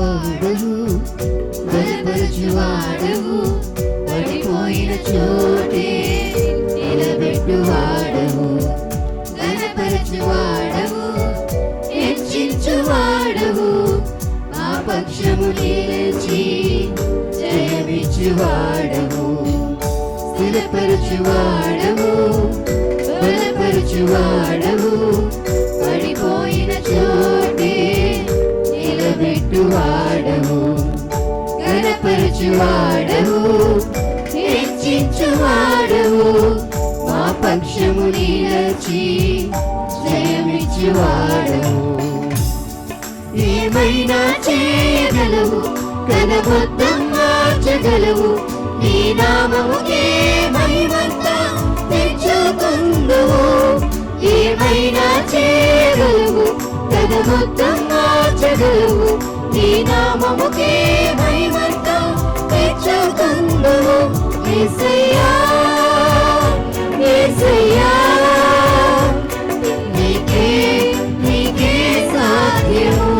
వాడవు, బలపరచువాడవు, పడిపోయిన చోటే నిలబెట్టువాడవు, ఘనపరచువాడవు, హెచ్చించువాడవు, మా పక్షము నిలిచి జయమిచ్చువాడవు, స్థిరపరచువాడవు, బలపరచువాడవు, పడిపోయిన చోటే నిలబెట్టువాడవు, ఘనపరచువాడవు, హెచ్చించువాడవు, మా పక్షము నిలిచి జయమిచ్చువాడవు. ఏమైనా చేయగలవు, కనబొద్దం మార్చగలవు, నీ నామముకే మహిమంతా తెచ్చుకుందువు. ఏమైనా చేయగలవు, కనబొద్దం మార్చగలవు, నీ నామముకే మహిమంతా తెచ్చుకుందువు. యేసయ్యా యేసయ్యా, నీకే నీకే సాధ్యము.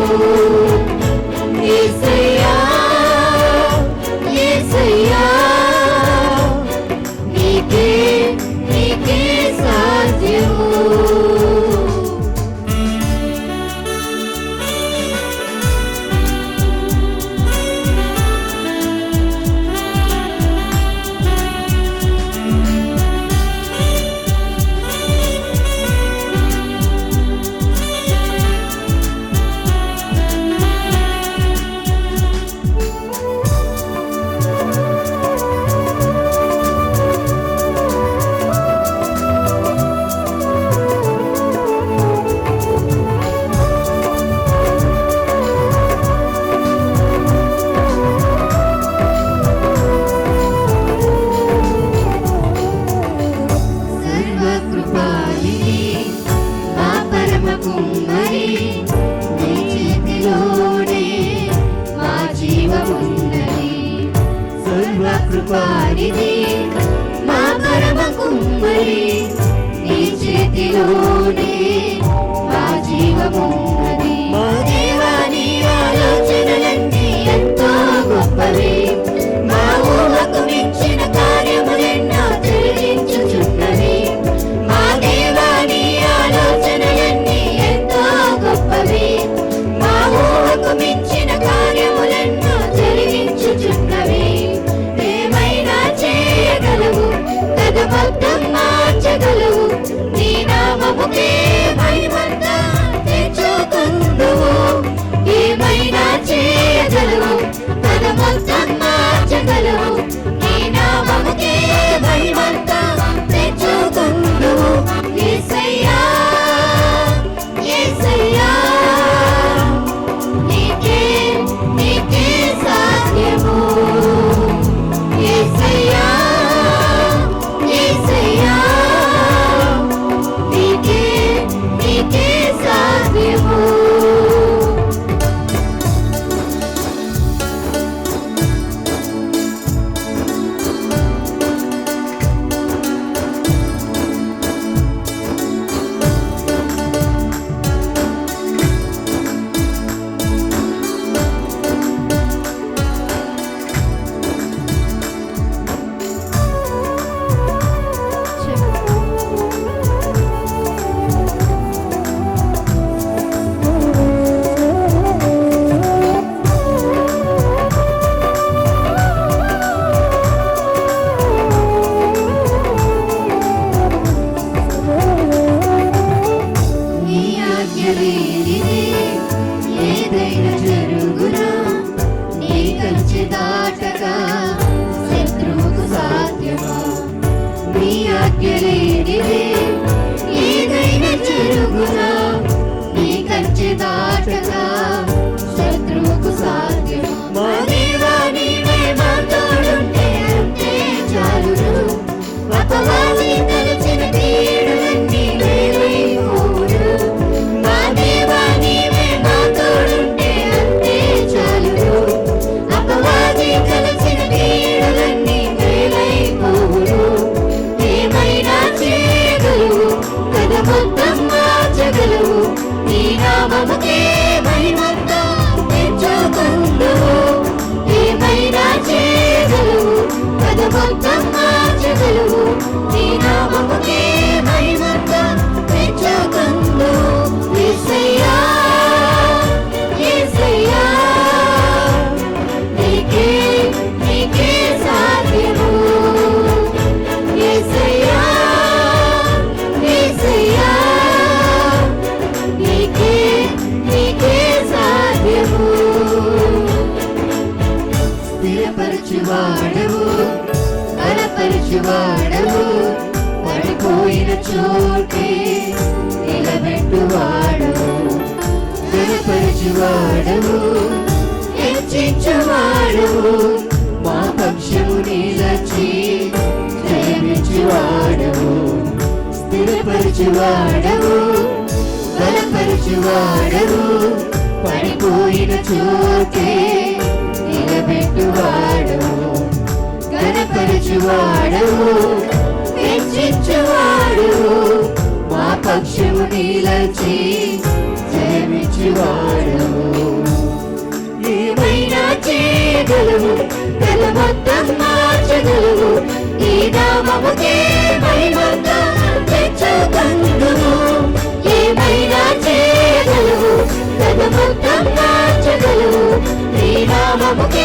యేసయ్యా యేసయ్యా, నీకే నీకే సాధ్యము. సర్వకృపానిధి మా పరమ కుమ్మరి, నీ చేతిలోనే మా జీవమున్నది. మా దేవా, నీ ఆలోచనలన్నీ ఎంతో గొప్పవి, మా ఊహకు మించిన కార్యములెన్నో జరిగించుచున్నవి. మా దేవా, నీ ఆలోచనలన్నీ ఎంతో గొప్పవి, మా ఊహకు మించిన కార్యములెన్నో జరిగించుచున్నవి. ఏమైనా చేయగలవు, కదబద్ధం మార్చగలవు, నీ నామముకే మహిమంతా తెచ్చుకో. స్థిరపరచువాడవు బలపరచువాడవు పడిపోయిన చోటే నిలబెట్టువాడవు స్థిరపరచువాడవు హెచ్చించువాడవు మా పక్షము నిలచి జయమిచ్చువాడవు స్థిరపరచువాడవు బలపరచువాడవు పడిపోయిన చోటే నిలబెట్టువాడవు ఘనపరచువాడవు హెచ్చించువాడవు మా పక్షము నిలచి జయమిచ్చువాడవు ఏమైనా చేయగలవు తన మొత్తం మార్చగలవు ఈ నామముకే మహిమంతా తెచ్చుకొందుము ఏమైనా చేయగలవు తన మొత్తం మార్చగలవు ఈ నామముకే